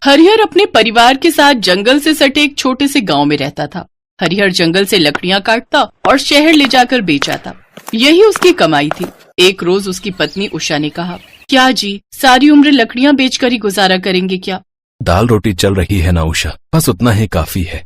हरिहर अपने परिवार के साथ जंगल से सटे एक छोटे से गांव में रहता था। हरिहर जंगल से लकड़ियां काटता और शहर ले जाकर बेच आता। यही उसकी कमाई थी। एक रोज उसकी पत्नी उषा ने कहा, क्या जी, सारी उम्र लकड़ियां बेचकर ही गुजारा करेंगे क्या? दाल रोटी चल रही है ना उषा, बस उतना ही काफी है।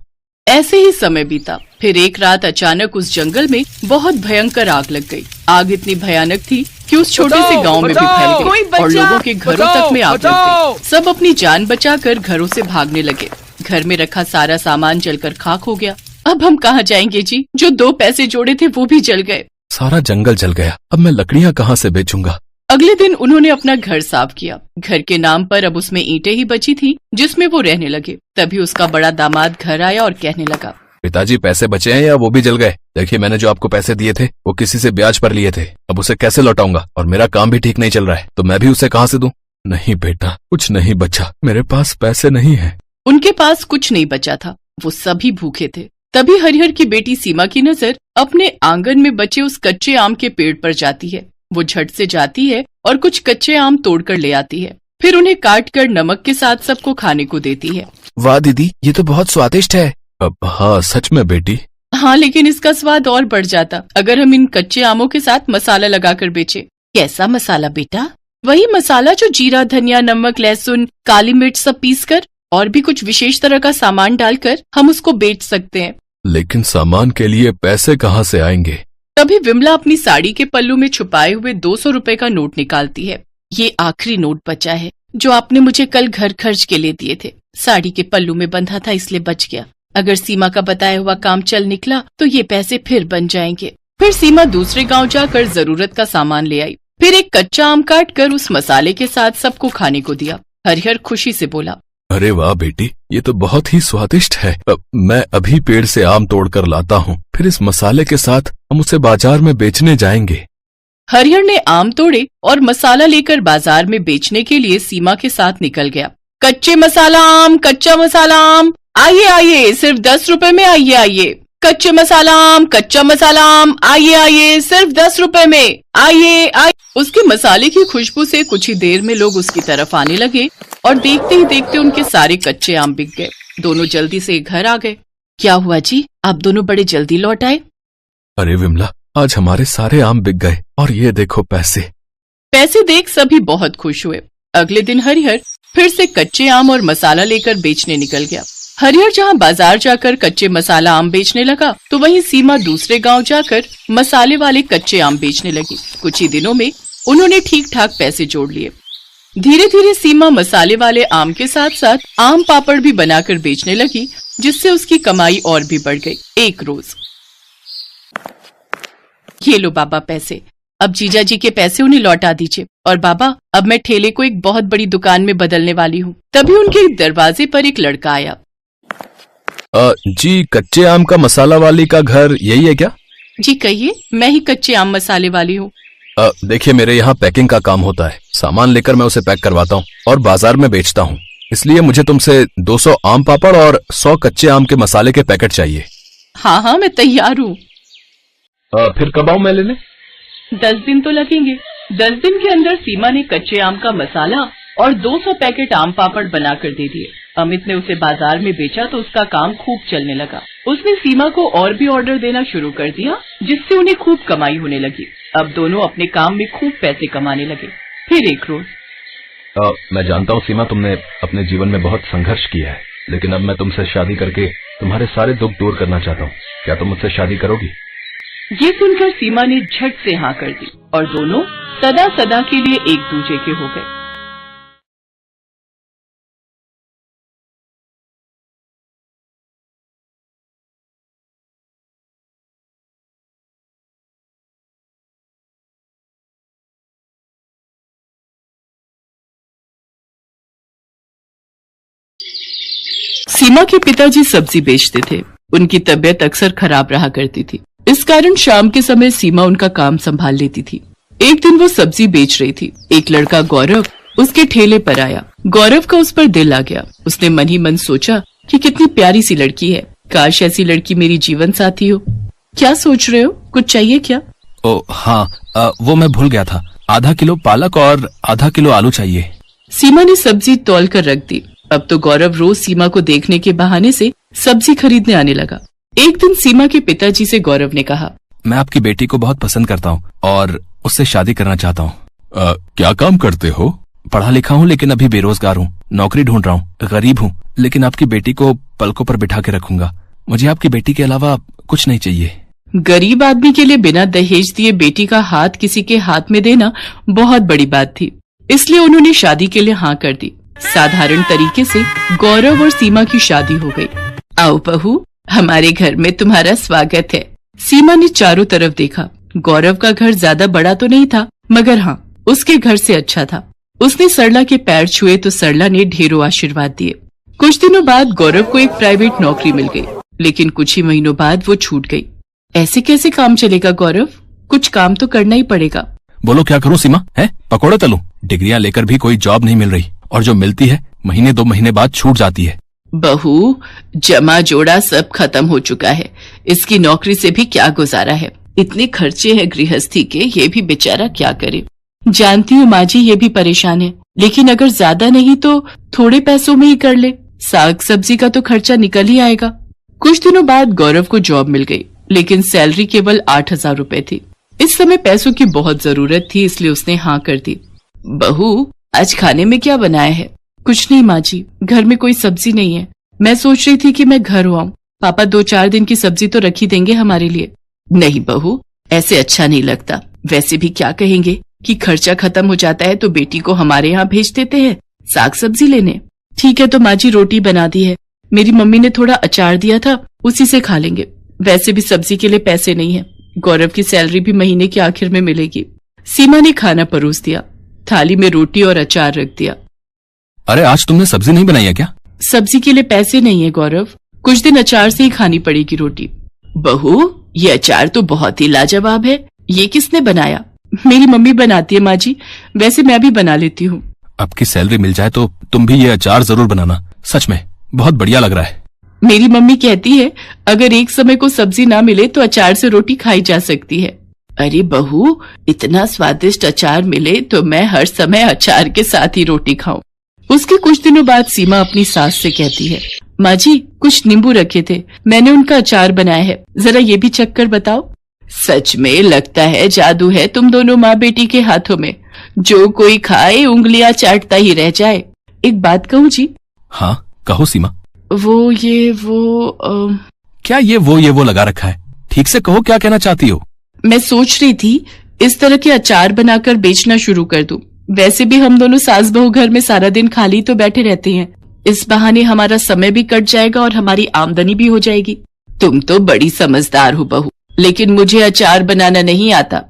ऐसे ही समय बीता। फिर एक रात अचानक उस जंगल में बहुत भयंकर आग लग गई। आग इतनी भयानक थी कि उस छोटे से गांव में भी फैल गई और लोगों के घरों तक में आग लग गई। सब अपनी जान बचाकर घरों से भागने लगे। घर में रखा सारा सामान जलकर खाक हो गया। अब हम कहाँ जाएंगे जी? जो 2 पैसे जोड़े थे वो भी जल गए। सारा जंगल जल गया, अब मैं लकड़ियां कहाँ से बेचूंगा? अगले दिन उन्होंने अपना घर साफ किया। घर के नाम पर अब उसमें ईंटें ही बची थी जिसमें वो रहने लगे। तभी उसका बड़ा दामाद घर आया और कहने लगा, पिताजी पैसे बचे हैं या वो भी जल गए? देखिए, मैंने जो आपको पैसे दिए थे वो किसी से ब्याज पर लिए थे, अब उसे कैसे लौटाऊंगा? और मेरा काम भी ठीक नहीं चल रहा है, तो मैं भी उसे कहाँ से दूं? नहीं बेटा, कुछ नहीं बचा, मेरे पास पैसे नहीं है। उनके पास कुछ नहीं बचा था, वो सभी भूखे थे। तभी हरिहर की बेटी सीमा की नजर अपने आंगन में बचे उस कच्चे आम के पेड़ पर जाती है। वो झट से जाती है और कुछ कच्चे आम तोड़कर ले आती है। फिर उन्हें काट कर नमक के साथ सबको खाने को देती है। वाह दीदी, ये तो बहुत स्वादिष्ट है। अब हाँ, सच में बेटी। हाँ, लेकिन इसका स्वाद और बढ़ जाता अगर हम इन कच्चे आमों के साथ मसाला लगाकर बेचे। कैसा मसाला बेटा? वही मसाला जो जीरा, धनिया, नमक, लहसुन, काली मिर्च सब पीसकर और भी कुछ विशेष तरह का सामान डालकर हम उसको बेच सकते हैं। लेकिन सामान के लिए पैसे कहाँ से आएंगे? तभी विमला अपनी साड़ी के पल्लू में छुपाए हुए 200 रुपए का नोट निकालती है। ये आखिरी नोट बचा है जो आपने मुझे कल घर खर्च के लिए दिए थे। साड़ी के पल्लू में बंधा था इसलिए बच गया। अगर सीमा का बताया हुआ काम चल निकला तो ये पैसे फिर बन जाएंगे। फिर सीमा दूसरे गांव जाकर जरूरत का सामान ले आई। फिर एक कच्चा आम काट कर उस मसाले के साथ सबको खाने को दिया। हरिहर खुशी से बोला, अरे वाह बेटी, ये तो बहुत ही स्वादिष्ट है। मैं अभी पेड़ से आम तोड़कर लाता हूँ, फिर इस मसाले के साथ हम उसे बाजार में बेचने जाएंगे। हरिहर ने आम तोड़े और मसाला लेकर बाजार में बेचने के लिए सीमा के साथ निकल गया। कच्चे मसाला आम, कच्चा मसाला आम, आइए आइए, सिर्फ 10 रुपए में आइए आइए। कच्चे मसाला आम, कच्चा मसाला आम, आइए आइए, सिर्फ 10 रुपए में आइए आइए। उसके मसाले की खुशबू से कुछ ही देर में लोग उसकी तरफ आने लगे और देखते ही देखते उनके सारे कच्चे आम बिक गए। दोनों जल्दी से घर आ गए। क्या हुआ जी, आप दोनों बड़े जल्दी लौट आए? अरे विमला, आज हमारे सारे आम बिक गए और ये देखो पैसे। पैसे देख सभी बहुत खुश हुए। अगले दिन हरिहर फिर से कच्चे आम और मसाला लेकर बेचने निकल गया। हरिहर जहाँ बाजार जाकर कच्चे मसाला आम बेचने लगा तो वहीं सीमा दूसरे गांव जाकर मसाले वाले कच्चे आम बेचने लगी। कुछ ही दिनों में उन्होंने ठीक ठाक पैसे जोड़ लिए। धीरे धीरे सीमा मसाले वाले आम के साथ साथ आम पापड़ भी बनाकर बेचने लगी, जिससे उसकी कमाई और भी बढ़ गई। एक रोज, ये लो बाबा पैसे, अब जीजा जी के पैसे उन्हें लौटा दीजिए। और बाबा, अब मैं ठेले को एक बहुत बड़ी दुकान में बदलने वाली हूँ। तभी उनके दरवाजे पर एक लड़का आया। जी, कच्चे आम का मसाला वाली का घर यही है क्या? जी कहिए, मैं ही कच्चे आम मसाले वाली हूँ। देखिए, मेरे यहाँ पैकिंग का काम होता है। सामान लेकर मैं उसे पैक करवाता हूँ और बाजार में बेचता हूँ, इसलिए मुझे तुमसे 200 आम पापड़ और 100 कच्चे आम के मसाले के पैकेट चाहिए। हाँ हाँ, मैं तैयार हूँ। फिर कब आऊँ मैं लेने? 10 दिन तो लगेंगे। 10 दिन के अंदर सीमा ने कच्चे आम का मसाला और 200 पैकेट आम पापड़ बनाकर दे दिए। अमित ने उसे बाजार में बेचा तो उसका काम खूब चलने लगा। उसने सीमा को और भी ऑर्डर देना शुरू कर दिया, जिससे उन्हें खूब कमाई होने लगी। अब दोनों अपने काम में खूब पैसे कमाने लगे। फिर एक रोज, मैं जानता हूँ सीमा, तुमने अपने जीवन में बहुत संघर्ष किया है, लेकिन अब मैं तुमसे शादी करके तुम्हारे सारे दुख दूर करना चाहता हूँ। क्या तुम मुझसे शादी करोगी? ये सुनकर सीमा ने झट से हाँ कर दी और दोनों सदा सदा के लिए एक दूसरे के हो गए। सीमा के पिताजी सब्जी बेचते थे। उनकी तबीयत अक्सर खराब रहा करती थी। इस कारण शाम के समय सीमा उनका काम संभाल लेती थी। एक दिन वो सब्जी बेच रही थी। एक लड़का गौरव उसके ठेले पर आया। गौरव का उस पर दिल आ गया। उसने मन ही मन सोचा कि कितनी प्यारी सी लड़की है, काश ऐसी लड़की मेरी जीवन साथी हो। क्या सोच रहे हो, कुछ चाहिए क्या? ओ हाँ, वो मैं भूल गया था। आधा किलो पालक और आधा किलो आलू चाहिए। सीमा ने सब्जी तौल कर रख दी। अब तो गौरव रोज सीमा को देखने के बहाने से सब्जी खरीदने आने लगा। एक दिन सीमा के पिताजी से गौरव ने कहा, मैं आपकी बेटी को बहुत पसंद करता हूँ और उससे शादी करना चाहता हूँ। क्या काम करते हो? पढ़ा लिखा हूँ लेकिन अभी बेरोजगार हूँ, नौकरी ढूंढ रहा हूँ, गरीब हूँ, लेकिन आपकी बेटी को पलकों पर बिठा के रखूंगा। मुझे आपकी बेटी के अलावा कुछ नहीं चाहिए। गरीब आदमी के लिए बिना दहेज दिए बेटी का हाथ किसी के हाथ में देना बहुत बड़ी बात थी, इसलिए उन्होंने शादी के लिए हाँ कर दी। साधारण तरीके से गौरव और सीमा की शादी हो गई। आओ बहू, हमारे घर में तुम्हारा स्वागत है। सीमा ने चारों तरफ देखा। गौरव का घर ज्यादा बड़ा तो नहीं था, मगर हाँ, उसके घर से अच्छा था। उसने सरला के पैर छुए तो सरला ने ढेरों आशीर्वाद दिए। कुछ दिनों बाद गौरव को एक प्राइवेट नौकरी मिल गई, लेकिन कुछ ही महीनों बाद वो छूट गई। ऐसे कैसे काम चलेगा गौरव? कुछ काम तो करना ही पड़ेगा। बोलो क्या करूं सीमा? है पकोड़े तलूं? डिग्रियां लेकर भी कोई जॉब नहीं मिल रही, और जो मिलती है महीने 2 महीने बाद छूट जाती है। बहू, जमा जोड़ा सब खत्म हो चुका है। इसकी नौकरी से भी क्या गुजारा है? इतने खर्चे हैं गृहस्थी के, ये भी बेचारा क्या करे। जानती हूँ माँ जी, ये भी परेशान है, लेकिन अगर ज्यादा नहीं तो थोड़े पैसों में ही कर ले। साग सब्जी का तो खर्चा निकल ही आएगा। कुछ दिनों बाद गौरव को जॉब मिल गई, लेकिन सैलरी केवल 8,000 रुपए थी। इस समय पैसों की बहुत जरूरत थी, इसलिए उसने हाँ कर दी। बहू, आज खाने में क्या बनाया है? कुछ नहीं माँ जी, घर में कोई सब्जी नहीं है। मैं सोच रही थी कि मैं घर आऊं, पापा 2-4 दिन की सब्जी तो रख ही देंगे हमारे लिए। नहीं बहू, ऐसे अच्छा नहीं लगता। वैसे भी क्या कहेंगे कि खर्चा खत्म हो जाता है तो बेटी को हमारे यहाँ भेज देते हैं साग सब्जी लेने। ठीक है तो माँ जी, रोटी बना दी है। मेरी मम्मी ने थोड़ा अचार दिया था, उसी से खा लेंगे। वैसे भी सब्जी के लिए पैसे नहीं है। गौरव की सैलरी भी महीने के आखिर में मिलेगी। सीमा ने खाना परोस दिया, थाली में रोटी और अचार रख दिया। अरे आज तुमने सब्जी नहीं बनाई है क्या? सब्जी के लिए पैसे नहीं है गौरव, कुछ दिन अचार से ही खानी पड़ेगी रोटी। बहू, ये अचार तो बहुत ही लाजवाब है। ये किसने बनाया? मेरी मम्मी बनाती है माँ जी, वैसे मैं भी बना लेती हूँ। आपकी सैलरी मिल जाए तो तुम भी ये अचार जरूर बनाना, सच में बहुत बढ़िया लग रहा है। मेरी मम्मी कहती है अगर एक समय को सब्जी ना मिले तो अचार से रोटी खाई जा सकती है। अरे बहू, इतना स्वादिष्ट अचार मिले तो मैं हर समय अचार के साथ ही रोटी खाऊं। उसके कुछ दिनों बाद सीमा अपनी सास से कहती है, माँ जी, कुछ नींबू रखे थे, मैंने उनका अचार बनाया है, जरा ये भी चख कर बताओ। सच में लगता है जादू है तुम दोनों माँ बेटी के हाथों में। जो कोई खाए उंगलियां चाटता ही रह जाए। एक बात कहूँ जी? हाँ कहो सीमा। क्या ये वो लगा रखा है? ठीक से कहो, क्या कहना चाहती हो? मैं सोच रही थी इस तरह के अचार बनाकर बेचना शुरू कर दूं। वैसे भी हम दोनों सास बहू घर में सारा दिन खाली तो बैठे रहते हैं। इस बहाने हमारा समय भी कट जाएगा और हमारी आमदनी भी हो जाएगी। तुम तो बड़ी समझदार हो बहू, लेकिन मुझे अचार बनाना नहीं आता।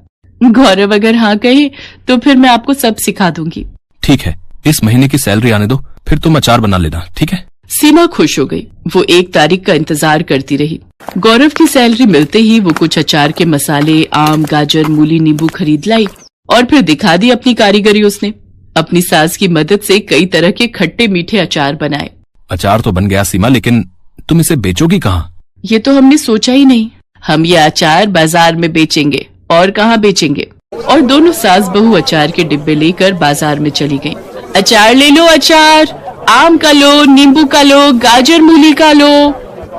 गौरव अगर हाँ कहे तो फिर मैं आपको सब सिखा दूंगी। ठीक है, इस महीने की सैलरी आने दो, फिर तुम अचार बना लेना, ठीक है? सीमा खुश हो गई। वो 1 तारीख का इंतजार करती रही। गौरव की सैलरी मिलते ही वो कुछ अचार के मसाले, आम, गाजर, मूली, नींबू खरीद लाई और फिर दिखा दी अपनी कारीगरी। उसने अपनी सास की मदद से कई तरह के खट्टे मीठे अचार बनाए। अचार तो बन गया सीमा, लेकिन तुम इसे बेचोगी कहाँ? ये तो हमने सोचा ही नहीं। हम ये अचार बाजार में बेचेंगे, और कहाँ बेचेंगे। और दोनों सास बहू अचार के डिब्बे लेकर बाजार में चली गईं। अचार ले लो, अचार, आम का लो, नींबू का लो, गाजर मूली का लो।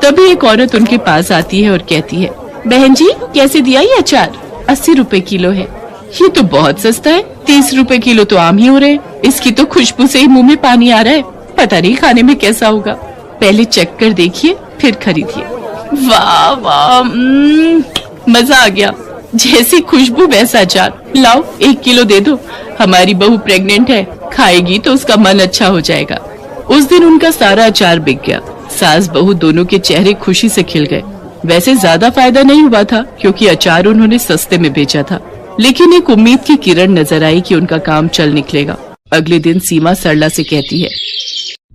तभी एक औरत उनके पास आती है और कहती है, बहन जी, कैसे दिया ये अचार? 80 रुपए किलो है। ये तो बहुत सस्ता है, 30 रुपए किलो तो आम ही हो रहे। इसकी तो खुशबू से ही मुंह में पानी आ रहा है। पता नहीं खाने में कैसा होगा। पहले चख कर देखिए, फिर खरीदिए। वाह वाह, मजा आ गया। जैसी खुशबू वैसा अचार। लाओ 1 किलो दे दो। हमारी बहू प्रेग्नेंट है, खाएगी तो उसका मन अच्छा हो जाएगा। उस दिन उनका सारा अचार बिक गया। सास बहू दोनों के चेहरे खुशी से खिल गए। वैसे ज्यादा फायदा नहीं हुआ था, क्योंकि अचार उन्होंने सस्ते में बेचा था, लेकिन एक उम्मीद की किरण नजर आई कि उनका काम चल निकलेगा। अगले दिन सीमा सरला से कहती है,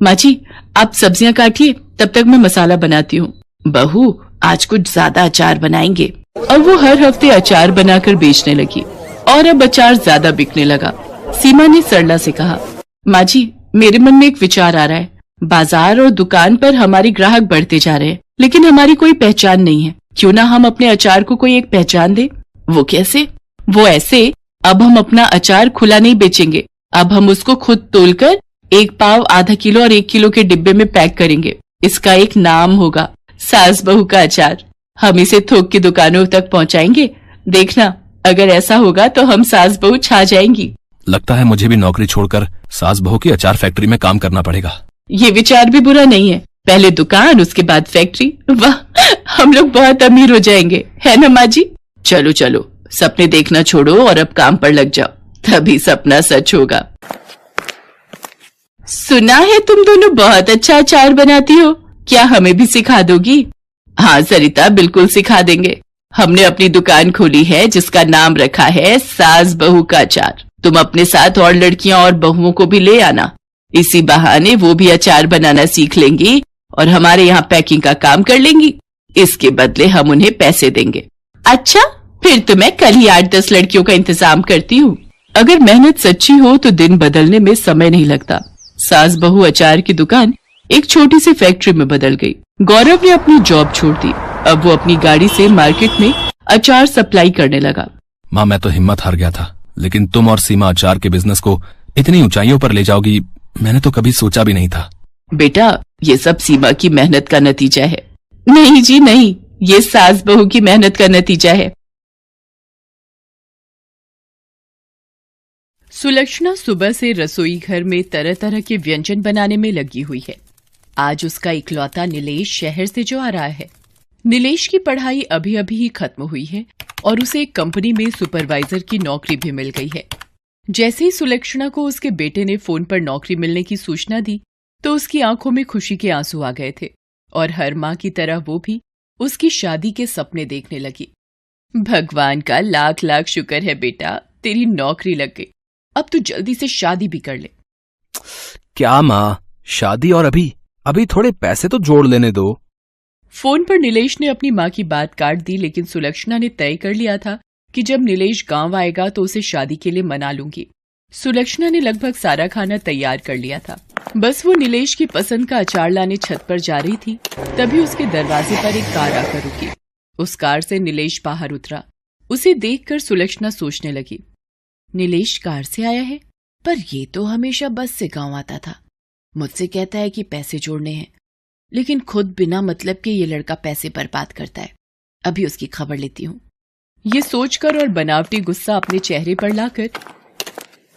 माँ जी, आप सब्जियां काटिए, तब तक मैं मसाला बनाती हूँ। बहू, आज कुछ ज्यादा अचार बनाएंगे। और वो हर हफ्ते अचार बनाकर बेचने लगी और अब अचार ज्यादा बिकने लगा। सीमा ने सरला से कहा, माँ जी, मेरे मन में एक विचार आ रहा है। बाजार और दुकान पर हमारे ग्राहक बढ़ते जा रहे हैं, लेकिन हमारी कोई पहचान नहीं है। क्यों ना हम अपने अचार को कोई एक पहचान दे? वो कैसे? वो ऐसे, अब हम अपना अचार खुला नहीं बेचेंगे। अब हम उसको खुद तोलकर 1 पाव आधा किलो और 1 किलो के डिब्बे में पैक करेंगे। इसका एक नाम होगा, सास बहू का अचार। हम इसे थोक की दुकानों तक पहुंचाएंगे। देखना, अगर ऐसा होगा तो हम सास बहू छा जाएंगी। लगता है मुझे भी नौकरी छोड़कर सास बहू की अचार फैक्ट्री में काम करना पड़ेगा। ये विचार भी बुरा नहीं है, पहले दुकान उसके बाद फैक्ट्री। वाह, हम लोग बहुत अमीर हो जाएंगे, है ना माँ जी? चलो चलो, सपने देखना छोड़ो और अब काम पर लग जाओ, तभी सपना सच होगा। सुना है तुम दोनों बहुत अच्छा अचार बनाती हो, क्या हमें भी सिखा दोगी? हाँ सरिता, बिल्कुल सिखा देंगे। हमने अपनी दुकान खोली है जिसका नाम रखा है सास बहू का अचार। तुम अपने साथ और लड़कियां और बहुओं को भी ले आना, इसी बहाने वो भी अचार बनाना सीख लेंगी और हमारे यहाँ पैकिंग का काम कर लेंगी। इसके बदले हम उन्हें पैसे देंगे। अच्छा, फिर तो मैं कल ही 8-10 लड़कियों का इंतजाम करती हूँ। अगर मेहनत सच्ची हो तो दिन बदलने में समय नहीं लगता। सास बहू अचार की दुकान एक छोटी सी फैक्ट्री में बदल गई। गौरव ने अपनी जॉब छोड़ दी। अब वो अपनी गाड़ी से मार्केट में अचार सप्लाई करने लगा। माँ, मैं तो हिम्मत हार गया था, लेकिन तुम और सीमा अचार के बिजनेस को इतनी ऊंचाइयों पर ले जाओगी, मैंने तो कभी सोचा भी नहीं था। बेटा, ये सब सीमा की मेहनत का नतीजा है। नहीं जी नहीं, ये सास बहू की मेहनत का नतीजा है। सुलक्षणा सुबह से रसोई घर में तरह तरह के व्यंजन बनाने में लगी हुई है। आज उसका इकलौता नीलेश शहर से जो आ रहा है। नीलेश की पढ़ाई अभी अभी ही खत्म हुई है और उसे एक कंपनी में सुपरवाइजर की नौकरी भी मिल गई है। जैसे ही सुलक्षणा को उसके बेटे ने फोन पर नौकरी मिलने की सूचना दी तो उसकी आंखों में खुशी के आंसू आ गए थे और हर माँ की तरह वो भी उसकी शादी के सपने देखने लगी। भगवान का लाख लाख शुक्र है बेटा, तेरी नौकरी लग गई। अब तू जल्दी से शादी भी कर ले। क्या माँ, शादी? और अभी थोड़े पैसे तो जोड़ लेने दो। फोन पर नीलेश ने अपनी माँ की बात काट दी, लेकिन सुलक्षणा ने तय कर लिया था कि जब नीलेश गांव आएगा तो उसे शादी के लिए मना लूंगी। सुलक्षणा ने लगभग सारा खाना तैयार कर लिया था, बस वो नीलेश की पसंद का अचार लाने छत पर जा रही थी, तभी उसके दरवाजे पर एक कार आकर रुकी। उस कार से नीलेश बाहर उतरा। उसे देखकर सुलक्षणा सोचने लगी, नीलेश कार से आया है, पर ये तो हमेशा बस से गांव आता था। मुझसे कहता है कि पैसे जोड़ने हैं, लेकिन खुद बिना मतलब के ये लड़का पैसे बर्बाद करता है। अभी उसकी खबर लेती हूँ। ये सोचकर और बनावटी गुस्सा अपने चेहरे पर लाकर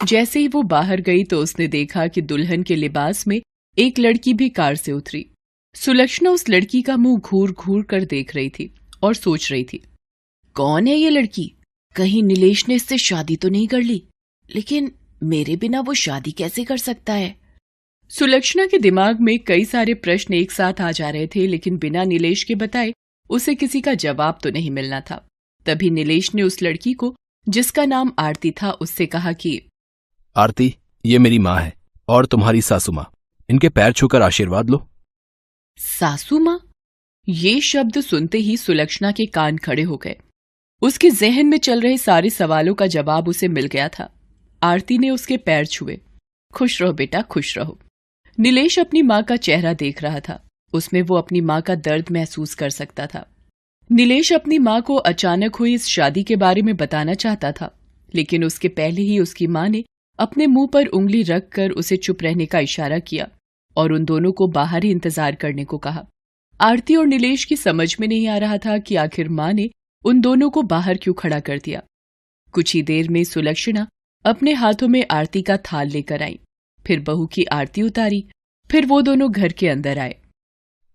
जैसे ही वो बाहर गई तो उसने देखा कि दुल्हन के लिबास में एक लड़की भी कार से उतरी। सुलक्षणा उस लड़की का मुंह घूर घूर कर देख रही थी और सोच रही थी, कौन है ये लड़की? कहीं नीलेश ने इससे शादी तो नहीं कर ली? लेकिन मेरे बिना वो शादी कैसे कर सकता है? सुलक्षणा के दिमाग में कई सारे प्रश्न एक साथ आ जा रहे थे, लेकिन बिना नीलेश के बताए उसे किसी का जवाब तो नहीं मिलना था। तभी नीलेश ने उस लड़की को, जिसका नाम आरती था, उससे कहा कि आरती, ये मेरी माँ है और तुम्हारी सासू माँ। इनके पैर छूकर आशीर्वाद लो। सासू माँ? ये शब्द सुनते ही सुलक्षणा के कान खड़े हो गए। उसके जहन में चल रहे सारे सवालों का जवाब उसे मिल गया था। आरती ने उसके पैर छुए। खुश रहो बेटा, खुश रहो। नीलेश अपनी माँ का चेहरा देख रहा था। उसमें वो अपनी माँ का दर्द महसूस कर सकता था। नीलेश अपनी माँ को अचानक हुई इस शादी के बारे में बताना चाहता था, लेकिन उसके पहले ही उसकी माँ ने अपने मुंह पर उंगली रखकर उसे चुप रहने का इशारा किया और उन दोनों को बाहर ही इंतजार करने को कहा। आरती और नीलेश की समझ में नहीं आ रहा था कि आखिर माँ ने उन दोनों को बाहर क्यों खड़ा कर दिया। कुछ ही देर में सुलक्षणा अपने हाथों में आरती का थाल लेकर आई, फिर बहू की आरती उतारी, फिर वो दोनों घर के अंदर आए।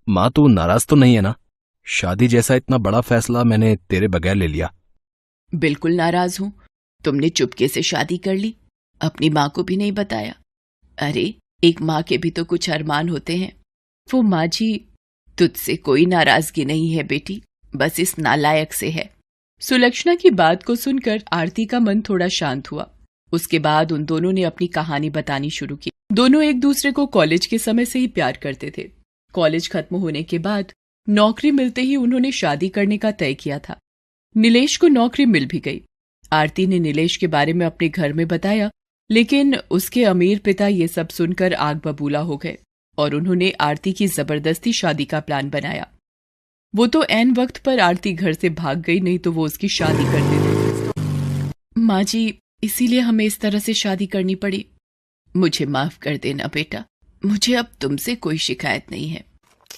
माँ, तू नाराज तो नहीं है ना? शादी जैसा इतना बड़ा फैसला मैंने तेरे बगैर ले लिया। बिल्कुल नाराज हूं। तुमने चुपके से शादी कर ली, अपनी माँ को भी नहीं बताया। अरे, एक माँ के भी तो कुछ अरमान होते हैं। वो माँ जी, तुझसे कोई नाराजगी नहीं है बेटी, बस इस नालायक से है। सुलक्षणा की बात को सुनकर आरती का मन थोड़ा शांत हुआ। उसके बाद उन दोनों ने अपनी कहानी बतानी शुरू की। दोनों एक दूसरे को कॉलेज के समय से ही प्यार करते थे। कॉलेज खत्म होने के बाद नौकरी मिलते ही उन्होंने शादी करने का तय किया था। नीलेश को नौकरी मिल भी गई। आरती ने नीलेश के बारे में अपने घर में बताया, लेकिन उसके अमीर पिता ये सब सुनकर आग बबूला हो गए और उन्होंने आरती की जबरदस्ती शादी का प्लान बनाया। वो तो ऐन वक्त पर आरती घर से भाग गई, नहीं तो वो उसकी शादी कर देते थे। माँ जी, इसीलिए हमें इस तरह से शादी करनी पड़ी। मुझे माफ कर देना बेटा, मुझे अब तुमसे कोई शिकायत नहीं है।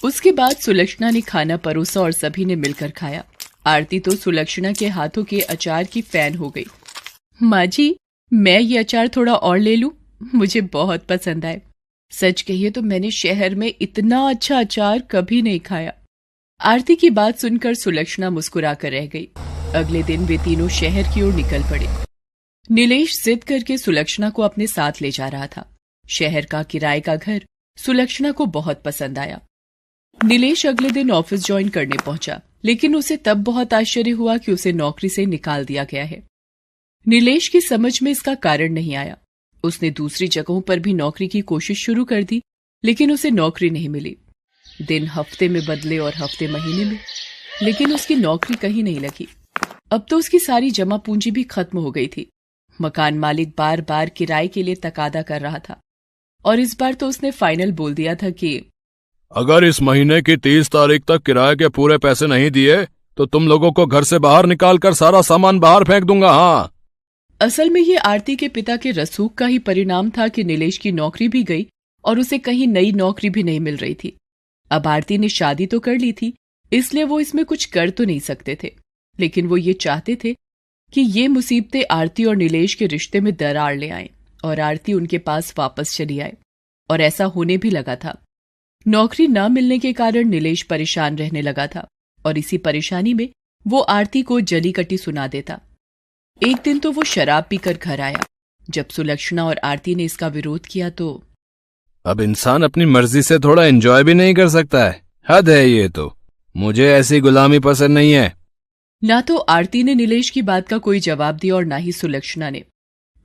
उसके बाद सुलक्षणा ने खाना परोसा और सभी ने मिलकर खाया। आरती तो सुलक्षणा के हाथों के अचार की फैन हो गई। माँ जी, मैं ये अचार थोड़ा और ले लूं? मुझे बहुत पसंद आए। सच कहिए तो मैंने शहर में इतना अच्छा अचार कभी नहीं खाया। आरती की बात सुनकर सुलक्षणा मुस्कुरा कर रह गई। अगले दिन वे तीनों शहर की ओर निकल पड़े। नीलेश जिद करके सुलक्षणा को अपने साथ ले जा रहा था। शहर का किराए का घर सुलक्षणा को बहुत पसंद आया। नीलेश अगले दिन ऑफिस ज्वाइन करने पहुंचा, लेकिन उसे तब बहुत आश्चर्य हुआ कि उसे नौकरी से निकाल दिया गया है। नीलेश की समझ में इसका कारण नहीं आया। उसने दूसरी जगहों पर भी नौकरी की कोशिश शुरू कर दी, लेकिन उसे नौकरी नहीं मिली। दिन हफ्ते में बदले और हफ्ते महीने में, लेकिन उसकी नौकरी कहीं नहीं लगी। अब तो उसकी सारी जमा पूंजी भी खत्म हो गई थी। मकान मालिक बार बार किराए के लिए तकादा कर रहा था और इस बार तो उसने फाइनल बोल दिया था कि अगर इस महीने की 30 तारीख तक किराए के पूरे पैसे नहीं दिए तो तुम लोगों को घर से बाहर निकालकर सारा सामान बाहर फेंक दूंगा। हाँ, असल में ये आरती के पिता के रसूख का ही परिणाम था कि नीलेश की नौकरी भी गई और उसे कहीं नई नौकरी भी नहीं मिल रही थी। अब आरती ने शादी तो कर ली थी, इसलिए वो इसमें कुछ कर तो नहीं सकते थे, लेकिन वो ये चाहते थे कि ये मुसीबतें आरती और नीलेश के रिश्ते में दरार ले आएं और आरती उनके पास वापस चली आए। और ऐसा होने भी लगा था। नौकरी न मिलने के कारण नीलेश परेशान रहने लगा था और इसी परेशानी में वो आरती को जली कटी सुना देता। एक दिन तो वो शराब पीकर घर आया। जब सुलक्षणा और आरती ने इसका विरोध किया तो अब इंसान अपनी मर्जी से थोड़ा एंजॉय भी नहीं कर सकता है। हद है ये तो। मुझे ऐसी गुलामी पसंद नहीं है। ना तो आरती ने नीलेश की बात का कोई जवाब दिया और ना ही सुलक्षणा ने,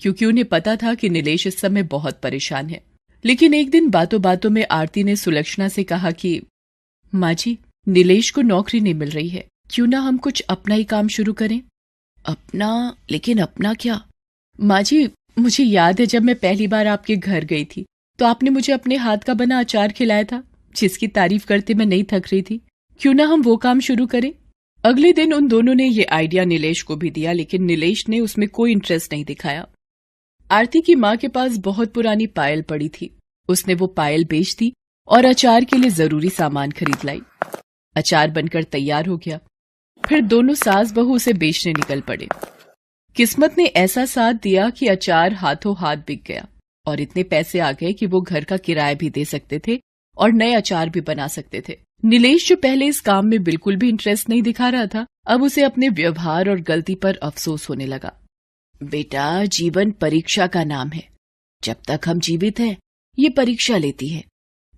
क्योंकि उन्हें पता था कि नीलेश इस समय बहुत परेशान है। लेकिन एक दिन बातों बातों में आरती ने सुलक्षणा से कहा कि माँ जी, नीलेश को नौकरी नहीं मिल रही है, क्यों ना हम कुछ अपना ही काम शुरू करें। अपना? लेकिन अपना क्या? माँ जी, मुझे याद है जब मैं पहली बार आपके घर गई थी तो आपने मुझे अपने हाथ का बना अचार खिलाया था, जिसकी तारीफ करते मैं नहीं थक रही थी। क्यों ना हम वो काम शुरू करें। अगले दिन उन दोनों ने ये आइडिया नीलेश को भी दिया, लेकिन नीलेश ने उसमें कोई इंटरेस्ट नहीं दिखाया। आरती की माँ के पास बहुत पुरानी पायल पड़ी थी। उसने वो पायल बेच दी और अचार के लिए जरूरी सामान खरीद लाई। अचार बनकर तैयार हो गया। फिर दोनों सास बहू उसे बेचने निकल पड़े। किस्मत ने ऐसा साथ दिया कि अचार हाथों हाथ बिक गया और इतने पैसे आ गए कि वो घर का किराया भी दे सकते थे और नए अचार भी बना सकते थे। नीलेश जो पहले इस काम में बिल्कुल भी इंटरेस्ट नहीं दिखा रहा था, अब उसे अपने व्यवहार और गलती पर अफसोस होने लगा। बेटा, जीवन परीक्षा का नाम है। जब तक हम जीवित हैं, ये परीक्षा लेती है।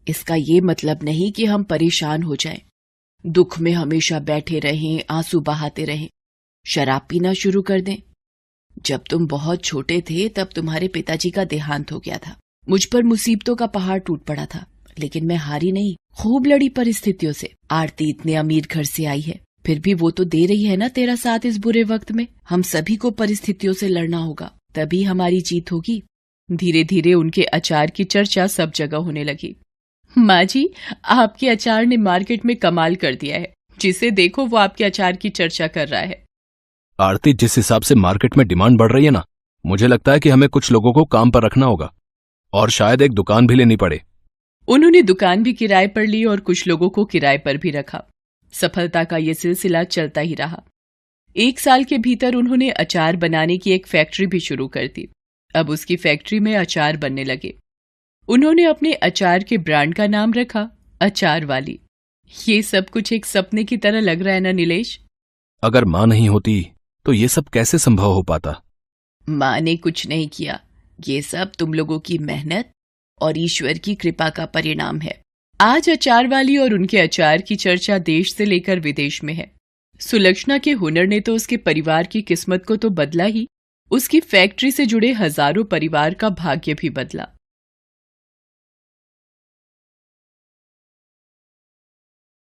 इसका ये मतलब नहीं कि हम परेशान हो जाएं, दुख में हमेशा बैठे रहें, आंसू बहाते रहें, शराब पीना शुरू कर दें। जब तुम बहुत छोटे थे तब तुम्हारे पिताजी का देहांत हो गया था। मुझ पर मुसीबतों का पहाड़ टूट पड़ा था, लेकिन मैं हारी नहीं, खूब लड़ी परिस्थितियों से। आरती इतने अमीर घर से आई है, फिर भी वो तो दे रही है ना तेरा साथ इस बुरे वक्त में। हम सभी को परिस्थितियों से लड़ना होगा, तभी हमारी जीत होगी। धीरे धीरे उनके अचार की चर्चा सब जगह होने लगी। माँ जी, आपके अचार ने मार्केट में कमाल कर दिया है। जिसे देखो वो आपके अचार की चर्चा कर रहा है। आरती, जिस हिसाब से मार्केट में डिमांड बढ़ रही है ना, मुझे लगता है कि हमें कुछ लोगों को काम पर रखना होगा और शायद एक दुकान भी लेनी पड़े। उन्होंने दुकान भी किराए पर ली और कुछ लोगों को किराए पर भी रखा। सफलता का ये सिलसिला चलता ही रहा। 1 साल के भीतर उन्होंने अचार बनाने की एक फैक्ट्री भी शुरू कर दी। अब उसकी फैक्ट्री में अचार बनने लगे। उन्होंने अपने अचार के ब्रांड का नाम रखा अचार वाली। ये सब कुछ एक सपने की तरह लग रहा है ना नीलेश? अगर माँ नहीं होती तो ये सब कैसे संभव हो पाता? माँ ने कुछ नहीं किया, ये सब तुम लोगों की मेहनत और ईश्वर की कृपा का परिणाम है। आज अचार वाली और उनके अचार की चर्चा देश से लेकर विदेश में है। सुलक्षणा के हुनर ने तो उसके परिवार की किस्मत को तो बदला ही, उसकी फैक्ट्री से जुड़े हजारों परिवार का भाग्य भी बदला।